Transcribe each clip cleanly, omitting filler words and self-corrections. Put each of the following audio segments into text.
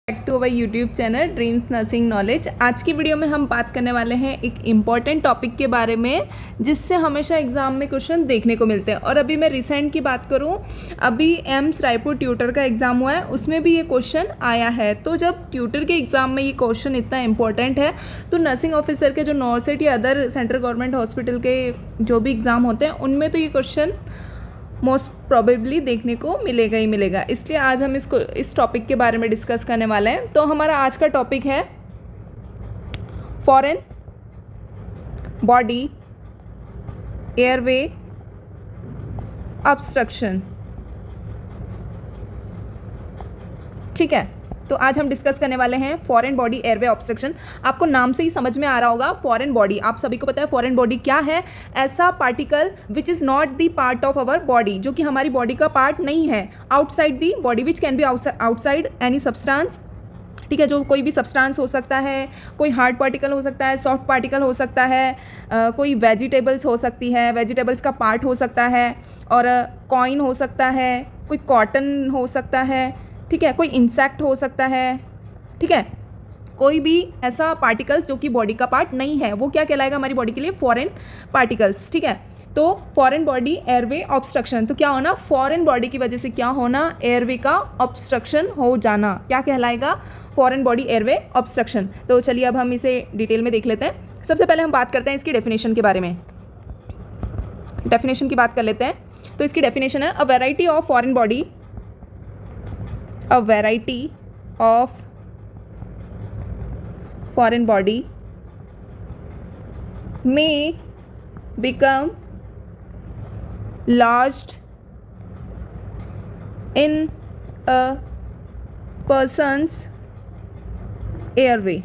Back to our YouTube channel dreams nursing knowledge. आज की video में हम बात करने वाले हैं एक इम्पॉर्टेंट टॉपिक के बारे में जिससे हमेशा एग्जाम में क्वेश्चन देखने को मिलते हैं। और अभी मैं रिसेंट की बात करूं, अभी एम्स रायपुर ट्यूटर का एग्ज़ाम हुआ है, उसमें भी ये क्वेश्चन आया है। तो जब ट्यूटर के एग्ज़ाम में ये क्वेश्चन इतना इंपॉर्टेंट है तो नर्सिंग ऑफिसर के जो नॉर्सेट या अदर सेंट्रल गवर्नमेंट हॉस्पिटल के जो भी एग्ज़ाम होते हैं उनमें तो ये क्वेश्चन मोस्ट प्रॉबेबली देखने को मिलेगा ही मिलेगा। इसलिए आज हम इस टॉपिक के बारे में डिस्कस करने वाले हैं। तो हमारा आज का टॉपिक है फॉरेन बॉडी एयरवे ऑब्स्ट्रक्शन। ठीक है, तो आज हम डिस्कस करने वाले हैं फॉरेन बॉडी एयरवे ऑब्स्ट्रक्शन। आपको नाम से ही समझ में आ रहा होगा फॉरेन बॉडी, आप सभी को पता है फॉरेन बॉडी क्या है। ऐसा particle which is not the part of our body, जो कि हमारी बॉडी का पार्ट नहीं है, outside the body which can be outside any substance. ठीक है, जो कोई भी सब्सटेंस हो सकता है, कोई हार्ड पार्टिकल हो सकता है, सॉफ्ट पार्टिकल हो सकता है, कोई वेजिटेबल्स हो सकती है, वेजिटेबल्स का पार्ट हो सकता है, और कॉइन हो सकता है, कोई कॉटन हो सकता है, ठीक है, कोई इंसेक्ट हो सकता है। ठीक है, कोई भी ऐसा पार्टिकल जो कि बॉडी का पार्ट नहीं है वो क्या कहलाएगा हमारी बॉडी के लिए, फॉरेन पार्टिकल्स। ठीक है, तो फॉरेन बॉडी एयरवे ऑब्स्ट्रक्शन, तो क्या होना, फॉरेन बॉडी की वजह से क्या होना, एयरवे का ऑब्स्ट्रक्शन हो जाना, क्या कहलाएगा, फॉरेन बॉडी एयरवे ऑब्स्ट्रक्शन। तो चलिए अब हम इसे डिटेल में देख लेते हैं। सबसे पहले हम बात करते हैं इसकी डेफिनेशन के बारे में। डेफिनेशन की बात कर लेते हैं। तो इसकी डेफिनेशन है, a variety of foreign body, a variety of foreign body may become lodged in a person's airway।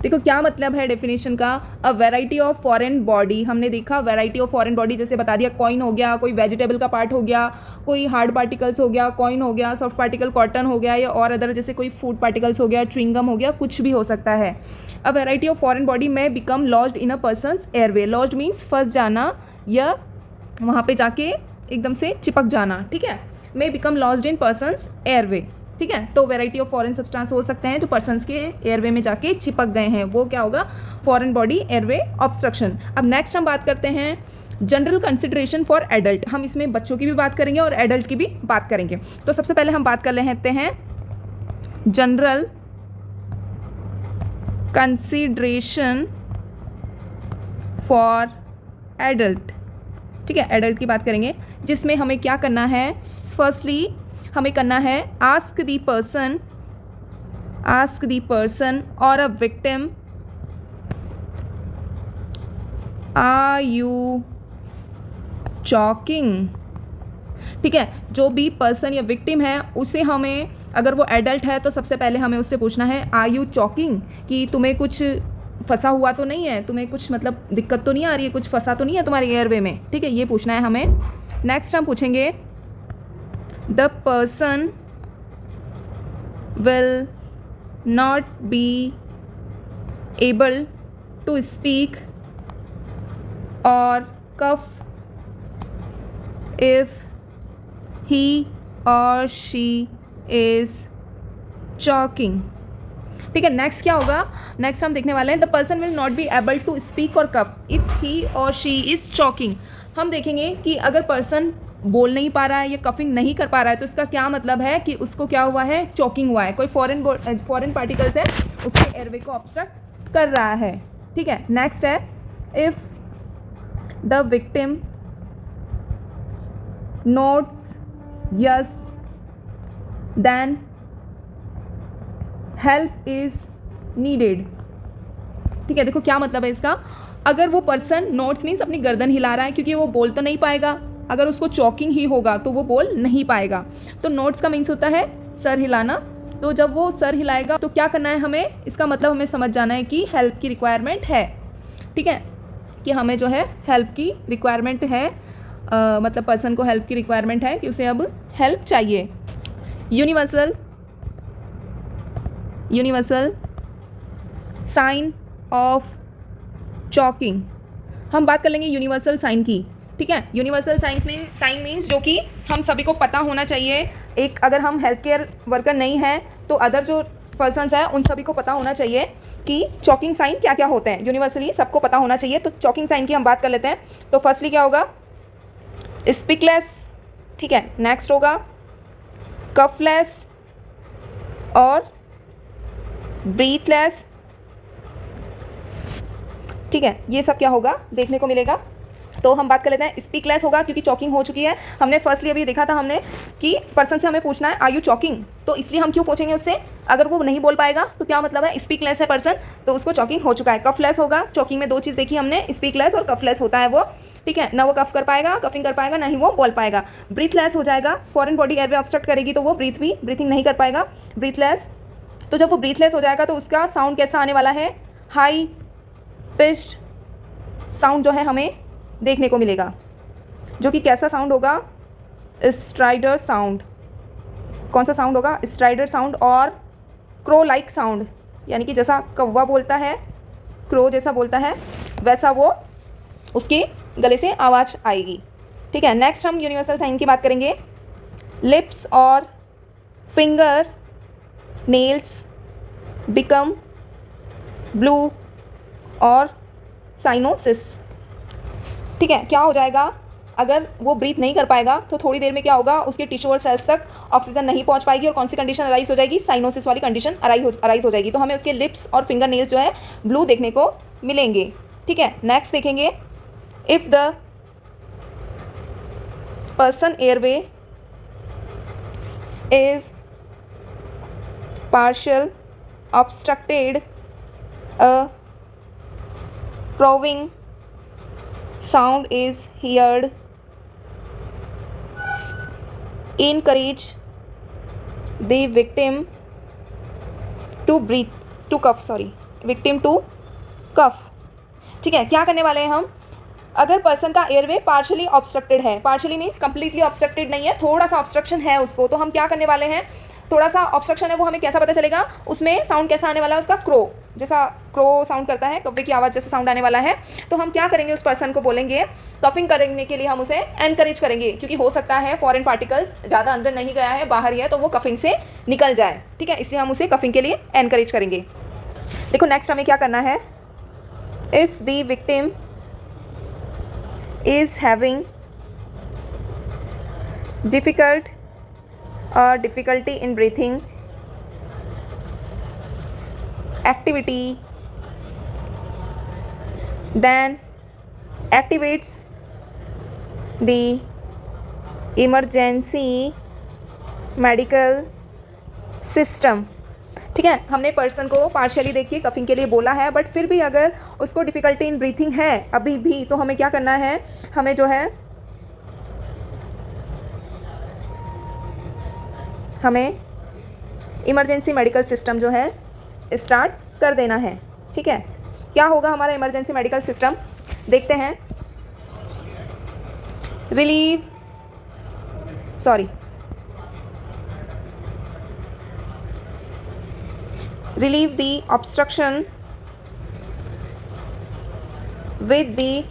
देखो क्या मतलब है डेफिनेशन का, अ वैरायटी ऑफ फॉरेन बॉडी। हमने देखा वैरायटी ऑफ फॉरेन बॉडी जैसे बता दिया, कॉइन हो गया, कोई वेजिटेबल का पार्ट हो गया, कोई हार्ड पार्टिकल्स हो गया, कॉइन हो गया, सॉफ्ट पार्टिकल कॉटन हो गया, या और अदर जैसे कोई फूड पार्टिकल्स हो गया, च्युइंगम हो गया, कुछ भी हो सकता है। A variety of foreign body में become lodged in a person's airway. Lodged means फंस जाना या वहाँ पे जाके एकदम से चिपक जाना। ठीक है, मे बिकम लॉज्ड इन पर्सनस एयरवे। ठीक है, तो वेराइटी ऑफ फॉरेन सब्सटेंस हो सकते हैं जो पर्सन्स के एयरवे में जाके चिपक गए हैं, वो क्या होगा, फॉरेन बॉडी एयरवे ऑब्स्ट्रक्शन। अब नेक्स्ट हम बात करते हैं जनरल कंसिडरेशन फॉर एडल्ट। हम इसमें बच्चों की भी बात करेंगे और एडल्ट की भी बात करेंगे। तो सबसे पहले हम बात कर लेते हैं जनरल कंसिडरेशन फॉर एडल्ट। ठीक है, एडल्ट की बात करेंगे जिसमें हमें क्या करना है, फर्स्टली हमें करना है आस्क द पर्सन और a victim, are you choking. ठीक है, जो भी पर्सन या विक्टिम है उसे हमें, अगर वो एडल्ट है तो सबसे पहले हमें उससे पूछना है आर यू चॉकिंग, कि तुम्हें कुछ फंसा हुआ तो नहीं है, तुम्हें कुछ मतलब दिक्कत तो नहीं आ रही है, कुछ फंसा तो नहीं है तुम्हारे एयरवे में। ठीक है, ये पूछना है हमें। नेक्स्ट हम पूछेंगे the person will not be able to speak or cough if he or she is choking। ठीक है, नेक्स्ट क्या होगा, नेक्स्ट हम देखने वाले हैं the person will not be able to speak और कफ इफ़ ही और शी इज़ चॉकिंग। हम देखेंगे कि अगर पर्सन बोल नहीं पा रहा है या कफिंग नहीं कर पा रहा है तो इसका क्या मतलब है कि उसको क्या हुआ है, चॉकिंग हुआ है, कोई फॉरेन पार्टिकल्स है उसके एयरवे को ऑब्स्ट्रक्ट कर रहा है। ठीक है, नेक्स्ट है if the victim nods yes then help is needed. ठीक है, देखो क्या मतलब है इसका, अगर वो पर्सन नोट्स मीन्स अपनी गर्दन हिला रहा है क्योंकि वो बोल तो नहीं पाएगा, अगर उसको चॉकिंग ही होगा तो वो बोल नहीं पाएगा। तो नोट्स का मीन्स होता है सर हिलाना, तो जब वो सर हिलाएगा तो क्या करना है हमें, इसका मतलब हमें समझ जाना है कि हेल्प की रिक्वायरमेंट है। ठीक है, कि हमें जो है हेल्प की रिक्वायरमेंट है, मतलब पर्सन को हेल्प की रिक्वायरमेंट है कि उसे अब हेल्प चाहिए। यूनिवर्सल साइन ऑफ चॉकिंग, हम बात कर लेंगे यूनिवर्सल साइन की। ठीक है। यूनिवर्सल साइन मीन्स जो कि हम सभी को पता होना चाहिए। एक अगर हम हेल्थ केयर वर्कर नहीं हैं तो अदर जो पर्सन्स हैं उन सभी को पता होना चाहिए कि चॉकिंग साइन क्या क्या होते हैं, यूनिवर्सली सबको पता होना चाहिए। तो चॉकिंग साइन की हम बात कर लेते हैं। तो फर्स्टली क्या होगा, स्पीकलेस, ठीक है। नेक्स्ट होगा कफलेस और ब्रीथलेस, ठीक है। ये सब क्या होगा देखने को मिलेगा। तो हम बात कर लेते हैं, स्पीकलेस होगा क्योंकि चॉकिंग हो चुकी है। हमने फर्स्टली अभी देखा था हमने कि पर्सन से हमें पूछना है आर यू चॉकिंग, तो इसलिए हम क्यों पूछेंगे उससे, अगर वो नहीं बोल पाएगा तो क्या मतलब है, स्पीकलेस है पर्सन तो उसको चॉकिंग हो चुका है। कफलेस होगा, चॉकिंग में दो चीज़ देखी हमने, स्पीकलेस और कफलेस होता है वो, ठीक है। ना वो कफ कर पाएगा, कफिंग कर पाएगा, ना ही वो बोल पाएगा। ब्रीथलेस हो जाएगा, फॉरेन बॉडी एयरवे ऑब्स्ट्रक्ट करेगी तो वो ब्रीथिंग नहीं कर पाएगा, ब्रीथलेस। तो जब वो ब्रीथलेस हो जाएगा तो उसका साउंड कैसा आने वाला है, हाई पिच्ड साउंड जो है हमें देखने को मिलेगा, जो कि कैसा साउंड होगा, स्ट्राइडर साउंड। कौन सा साउंड होगा, स्ट्राइडर साउंड और क्रो लाइक साउंड, यानी कि जैसा कौवा बोलता है, क्रो जैसा बोलता है, वैसा वो उसके गले से आवाज़ आएगी, ठीक है। नेक्स्ट हम यूनिवर्सल साइन की बात करेंगे। लिप्स और फिंगर नेल्स बिकम ब्लू और साइनोसिस, ठीक है। क्या हो जाएगा, अगर वो ब्रीथ नहीं कर पाएगा तो थोड़ी देर में क्या होगा, उसके टिश्यू और सेल्स तक ऑक्सीजन नहीं पहुंच पाएगी और कौन सी कंडीशन अराइज हो जाएगी, साइनोसिस वाली कंडीशन अराइज हो जाएगी। तो हमें उसके लिप्स और फिंगर नेल्स जो है ब्लू देखने को मिलेंगे, ठीक है। नेक्स्ट देखेंगे, if the person airway is partial obstructed, a crowing sound is heard. Encourage the victim to cough, ठीक है। क्या करने वाले हैं हम, अगर पर्सन का एयरवे पार्शली ऑब्स्ट्रक्टेड है, पार्शली मीन्स कंप्लीटली ऑब्स्ट्रक्टेड नहीं है, थोड़ा सा ऑब्स्ट्रक्शन है उसको, तो हम क्या करने वाले हैं, थोड़ा सा ऑब्स्ट्रक्शन है वो हमें कैसा पता चलेगा, उसमें साउंड कैसा आने वाला है, उसका क्रो जैसा, क्रो साउंड करता है, कव्वे की आवाज़ जैसा साउंड आने वाला है। तो हम क्या करेंगे, उस पर्सन को बोलेंगे, कफिंग करने के लिए हम उसे एनकरेज करेंगे, क्योंकि हो सकता है फॉरेन पार्टिकल्स ज़्यादा अंदर नहीं गया है, बाहर ही है, तो वो कफिंग से निकल जाए, ठीक है। इसलिए हम उसे कफिंग के लिए एनकरेज करेंगे। देखो नेक्स्ट हमें क्या करना है, if the victim is having difficulty in breathing activity, then activates the emergency medical system, ठीक है। हमने पर्सन को पार्शियली देखिए कफिंग के लिए बोला है, बट फिर भी अगर उसको डिफ़िकल्टी इन ब्रीथिंग है अभी भी, तो हमें क्या करना है, हमें जो है हमें इमरजेंसी मेडिकल सिस्टम जो है स्टार्ट कर देना है, ठीक है। क्या होगा हमारा इमरजेंसी मेडिकल सिस्टम, देखते हैं। Relieve the obstruction with the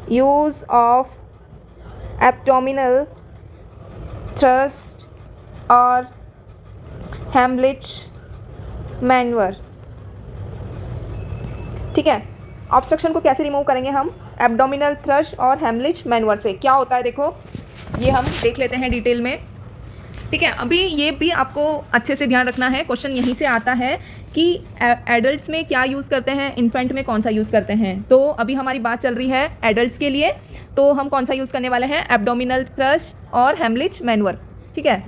use of abdominal thrust or Heimlich maneuver, ठीक है। ऑब्स्ट्रक्शन को कैसे रिमूव करेंगे हम, एब्डोमिनल थ्रस्ट और हेमलिच मैनवर से। क्या होता है देखो, ये हम देख लेते हैं डिटेल में, ठीक है। अभी ये भी आपको अच्छे से ध्यान रखना है, क्वेश्चन यहीं से आता है कि एडल्ट्स में क्या यूज़ करते हैं, इन्फेंट में कौन सा यूज़ करते हैं। तो अभी हमारी बात चल रही है एडल्ट्स के लिए, तो हम कौन सा यूज़ करने वाले हैं, एब्डोमिनल थ्रस्ट और हेमलिच मैनवर, ठीक है।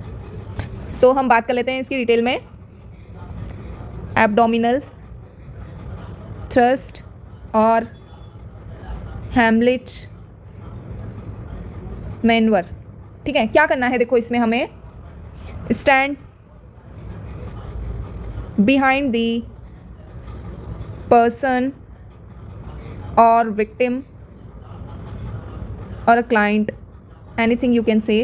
तो हम बात कर लेते हैं इसकी डिटेल में। एब्डोमिनल थ्रस्ट और हेमलिच मैनवर, ठीक है। क्या करना है देखो, इसमें हमें stand behind the person or victim or a client, anything you can say.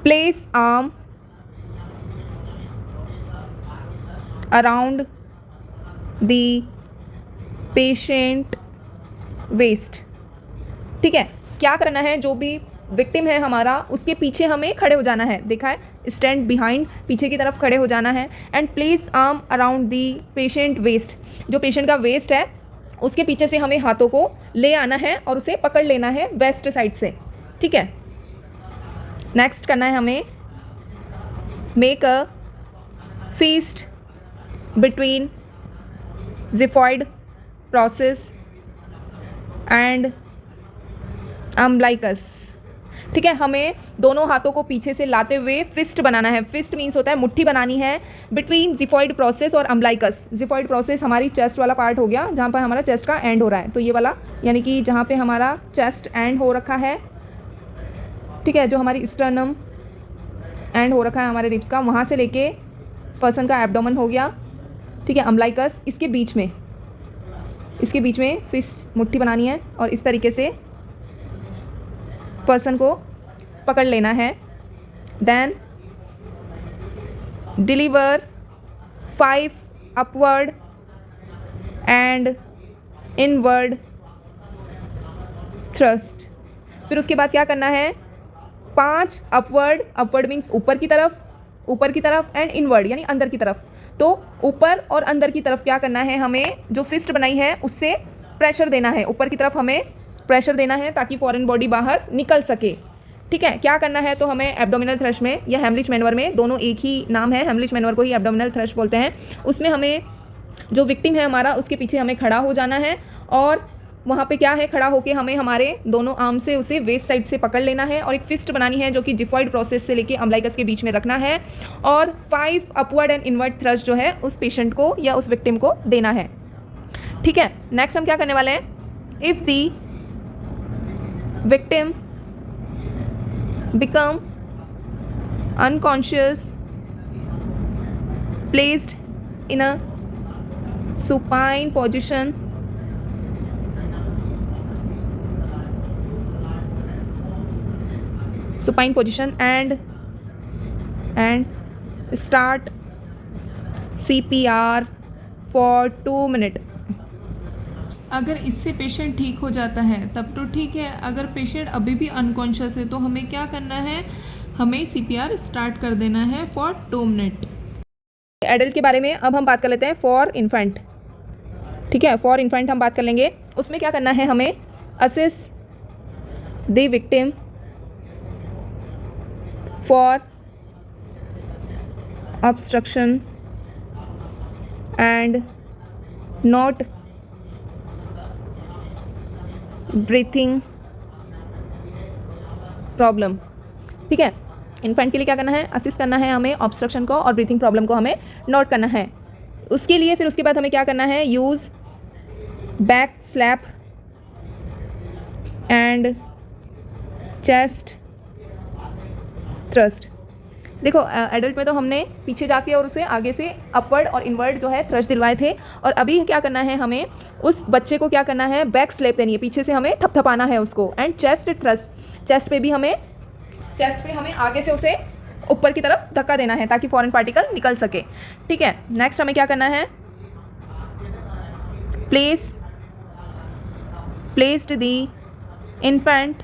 Place arm around the patient waist, ठीक है। क्या करना है, जो भी विक्टिम है हमारा, उसके पीछे हमें खड़े हो जाना है, देखा है स्टैंड बिहाइंड, पीछे की तरफ खड़े हो जाना है, and place arm around the patient waist, जो पेशेंट का वेस्ट है उसके पीछे से हमें हाथों को ले आना है और उसे पकड़ लेना है वेस्ट साइड से, ठीक है। नेक्स्ट करना है हमें make a feast between xiphoid process and umbilicus, ठीक है। हमें दोनों हाथों को पीछे से लाते हुए फिस्ट बनाना है। फिस्ट मीन्स होता है मुट्ठी बनानी है बिटवीन जिफॉइड प्रोसेस और अम्बलाइकस। जिफॉइड प्रोसेस हमारी चेस्ट वाला पार्ट हो गया, जहाँ पर हमारा चेस्ट का एंड हो रहा है, तो ये वाला यानी कि जहाँ पे हमारा चेस्ट एंड हो रखा है, ठीक है, जो हमारी स्टर्नम एंड हो रखा है हमारे रिब्स का, वहाँ से लेके पर्सन का एब्डोमेन हो गया, ठीक है। अम्बलाइकस इसके बीच में फिस्ट मुट्ठी बनानी है और इस तरीके से पर्सन को पकड़ लेना है। Then deliver 5 upward and inward thrust. फिर उसके बाद क्या करना है, 5 अपवर्ड मीन्स ऊपर की तरफ एंड इनवर्ड यानी अंदर की तरफ। तो ऊपर और अंदर की तरफ क्या करना है, हमें जो फिस्ट बनाई है उससे प्रेशर देना है, ऊपर की तरफ हमें प्रेशर देना है ताकि फॉरेन बॉडी बाहर निकल सके, ठीक है। क्या करना है, तो हमें एब्डोमिनल थ्रस्ट में या हेमलिच मैनवर में, दोनों एक ही नाम है, हेमलिच मैनवर को ही एब्डोमिनल थ्रस्ट बोलते हैं, उसमें हमें जो विक्टिम है हमारा उसके पीछे हमें खड़ा हो जाना है और वहाँ पे क्या है, खड़ा होके हमें हमारे दोनों आर्म से उसे वेस्ट साइड से पकड़ लेना है और एक फिस्ट बनानी है जो कि जिफॉइड प्रोसेस से लेके अम्बलाइकस के बीच में रखना है और 5 अपवर्ड एंड इनवर्ड थ्रस्ट जो है उस पेशेंट को या उस विक्टिम को देना है, ठीक है। नेक्स्ट हम क्या करने वाले हैं, if the victim become unconscious, placed in a supine position, and start CPR for 2 minutes। अगर इससे पेशेंट ठीक हो जाता है तब तो ठीक है, अगर पेशेंट अभी भी अनकॉन्शियस है तो हमें क्या करना है, हमें CPR स्टार्ट कर देना है फॉर 2 मिनट। एडल्ट के बारे में अब हम बात कर लेते हैं फॉर इन्फेंट, ठीक है। फॉर इन्फेंट हम बात कर लेंगे, उसमें क्या करना है, हमें assist the victim for obstruction and not breathing problem, ठीक है। इन्फेंट के लिए क्या करना है, असिस्ट करना है हमें ऑब्स्ट्रक्शन को और ब्रीथिंग प्रॉब्लम को हमें नोट करना है। उसके लिए फिर उसके बाद हमें क्या करना है, use back slap and chest thrust. देखो एडल्ट में तो हमने पीछे जाके और उसे आगे से अपवर्ड और इनवर्ड जो है थ्रस्ट दिलवाए थे, और अभी क्या करना है, हमें उस बच्चे को क्या करना है, बैक स्लैप देनी है, पीछे से हमें थपथपाना है उसको, एंड चेस्ट थ्रस्ट, चेस्ट पे हमें आगे से उसे ऊपर की तरफ धक्का देना है ताकि फॉरेन पार्टिकल निकल सके, ठीक है। नेक्स्ट हमें क्या करना है, placed the infant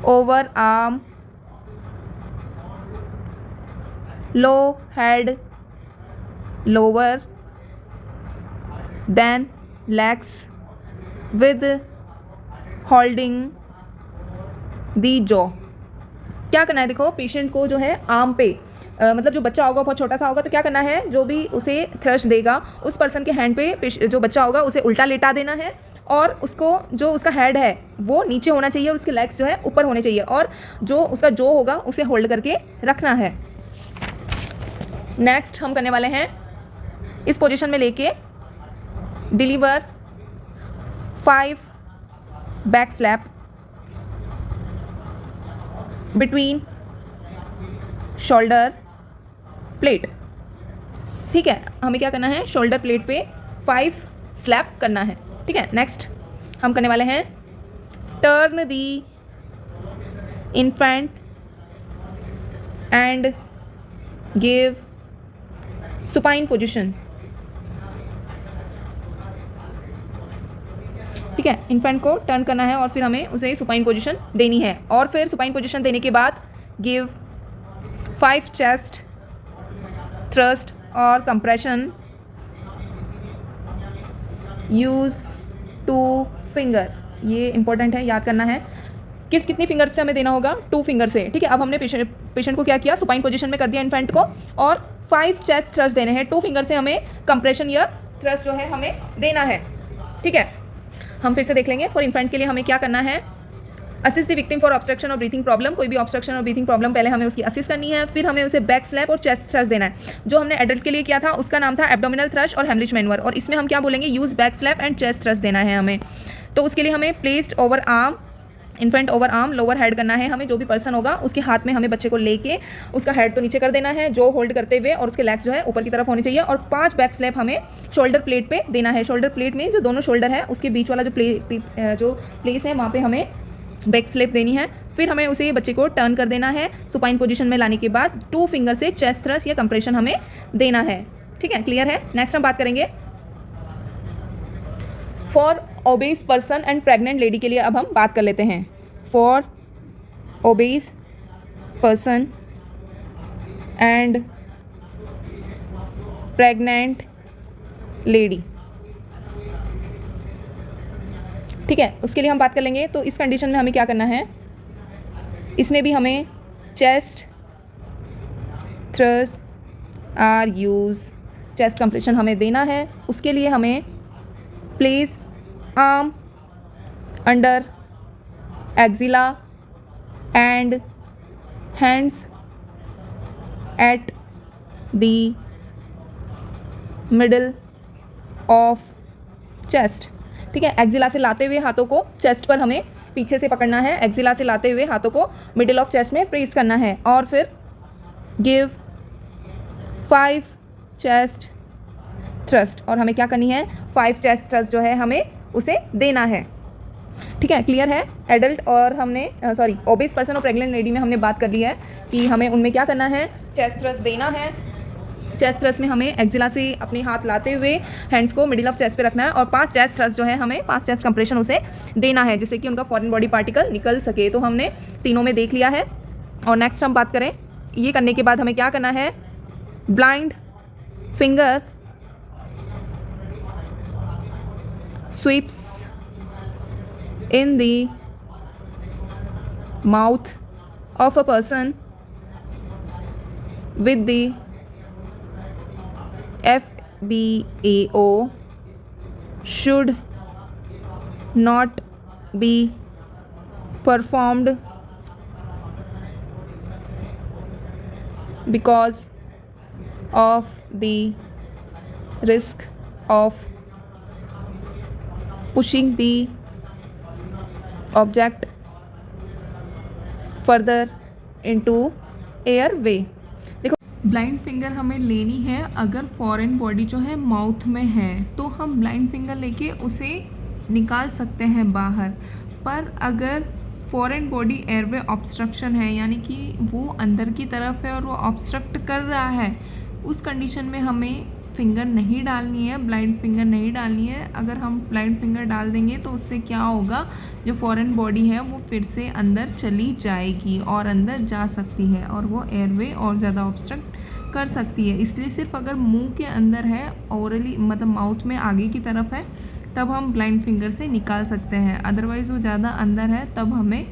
over arm, low head lower than legs with holding the jaw। क्या करना है, देखो पेशेंट को जो है आर्म पे मतलब जो बच्चा होगा बहुत छोटा सा होगा, तो क्या करना है, जो भी उसे थ्रस्ट देगा उस पर्सन के हैंड पे जो बच्चा होगा उसे उल्टा लेटा देना है और उसको जो उसका हेड है वो नीचे होना चाहिए और उसके लेग्स जो है ऊपर होने चाहिए, और जो उसका जो होगा उसे होल्ड करके रखना है। नेक्स्ट हम करने वाले हैं इस पोजीशन में लेके deliver 5 back slap between shoulder plate, ठीक है। हमें क्या करना है, शोल्डर प्लेट पे 5 स्लैप करना है, ठीक है। नेक्स्ट हम करने वाले हैं turn the infant and give supine position, ठीक है। इन्फेंट को टर्न करना है और फिर हमें उसे सुपाइन पोजीशन देनी है, और फिर सुपाइन पोजीशन देने के बाद गिव 5 चेस्ट थ्रस्ट और कंप्रेशन यूज़ 2 फिंगर। ये इंपॉर्टेंट है, याद करना है। कितनी फिंगर से हमें देना होगा? 2 फिंगर से। ठीक है, अब हमने पेशेंट को क्या किया? सुपाइन पोजीशन में कर दिया इन्फेंट को, और 5 चेस्ट थ्रस्ट देने हैं। 2 फिंगर से हमें कंप्रेशन या थ्रस्ट जो है हमें देना है। ठीक है, हम फिर से देख लेंगे। फॉर इन्फेंट के लिए हमें क्या करना है? Assist the victim for obstruction और ब्रीथिंग प्रॉब्लम। कोई भी ऑब्स्ट्रक्शन और ब्रीथिंग प्रॉब्लम पहले हमें उसकी असिस्ट करनी है, फिर हमें उसे बैक स्लैप और चेस्ट थ्रस्ट देना है। जो हमने एडल्ट के लिए किया था उसका नाम था एब्डोमिनल थ्रस्ट और हेमरिज मैनुअर, और इसमें हम क्या बोलेंगे? Use back slap and chest thrust देना है हमें। तो उसके लिए हमें placed over arm, infant over arm, lower head करना है हमें। जो भी पर्सन होगा उसके हाथ में हमें बच्चे को लेके उसका हेड तो नीचे कर देना है, जो होल्ड करते हुए, और उसके लेग्स जो है ऊपर की तरफ होनी चाहिए, और 5 बैक स्लैप हमें शोल्डर प्लेट पे देना है। शोल्डर प्लेट में जो दोनों शोल्डर है उसके बीच वाला जो प्लेस है वहाँ पे हमें बैक स्लैप देनी है। फिर हमें उसे बच्चे को टर्न कर देना है। सुपाइन पोजीशन में लाने के बाद 2 फिंगर से चेस्ट थ्रस्ट या कंप्रेशन हमें देना है। ठीक है, क्लियर है? नेक्स्ट हम बात करेंगे for obese person and pregnant lady के लिए। अब हम बात कर लेते हैं for obese person and pregnant lady. ठीक है, उसके लिए हम बात कर लेंगे। तो इस कंडीशन में हमें क्या करना है? इसमें भी हमें chest thrust are use, chest compression हमें देना है। उसके लिए हमें place arm under axilla and hands at the middle of chest. ठीक है, एक्जिला से लाते हुए हाथों को चेस्ट पर हमें पीछे से पकड़ना है। एक्जिला से लाते हुए हाथों को मिडिल ऑफ चेस्ट में प्रेस करना है, और फिर गिव 5 चेस्ट थ्रस्ट, और हमें क्या करनी है? 5 चेस्ट थ्रस्ट जो है हमें उसे देना है। ठीक है, क्लियर है? एडल्ट और हमने ओबेस पर्सन और प्रेग्नेंट लेडी में हमने बात कर ली है कि हमें उनमें क्या करना है? चेस्ट थ्रस्ट देना है। चेस्ट थ्रस्ट में हमें एक्जिला से अपने हाथ लाते हुए हैंड्स को मिडिल ऑफ चेस्ट पे रखना है, और 5 चेस्ट थ्रस्ट जो है हमें 5 चेस्ट कंप्रेशन उसे देना है, जिससे कि उनका फॉरेन बॉडी पार्टिकल निकल सके। तो हमने तीनों में देख लिया है। और नेक्स्ट हम बात करें, ये करने के बाद हमें क्या करना है? Blind finger sweeps in the mouth of a person with the FBAO should not be performed because of the risk of pushing the object further into airway। देखो, ब्लाइंड फिंगर हमें लेनी है अगर फॉरेन बॉडी जो है mouth में है, तो हम ब्लाइंड फिंगर लेके उसे निकाल सकते हैं बाहर। पर अगर फॉरेन बॉडी एयरवे ऑब्स्ट्रक्शन है, यानी कि वो अंदर की तरफ है और वो ऑब्स्ट्रक्ट कर रहा है, उस कंडीशन में हमें फिंगर नहीं डालनी है, ब्लाइंड फिंगर नहीं डालनी है। अगर हम ब्लाइंड फिंगर डाल देंगे तो उससे क्या होगा? जो फॉरेन बॉडी है वो फिर से अंदर चली जाएगी और अंदर जा सकती है, और वो एयरवे और ज़्यादा ऑब्स्ट्रक्ट कर सकती है। इसलिए सिर्फ अगर मुंह के अंदर है, ओरली मतलब माउथ में आगे की तरफ है, तब हम ब्लाइंड फिंगर से निकाल सकते हैं। अदरवाइज़ वो ज़्यादा अंदर है तब हमें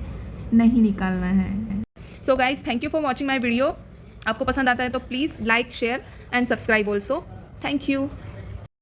नहीं निकालना है। So guys, thank you for watching my video. आपको पसंद आता है तो please like, share and subscribe also. Thank you.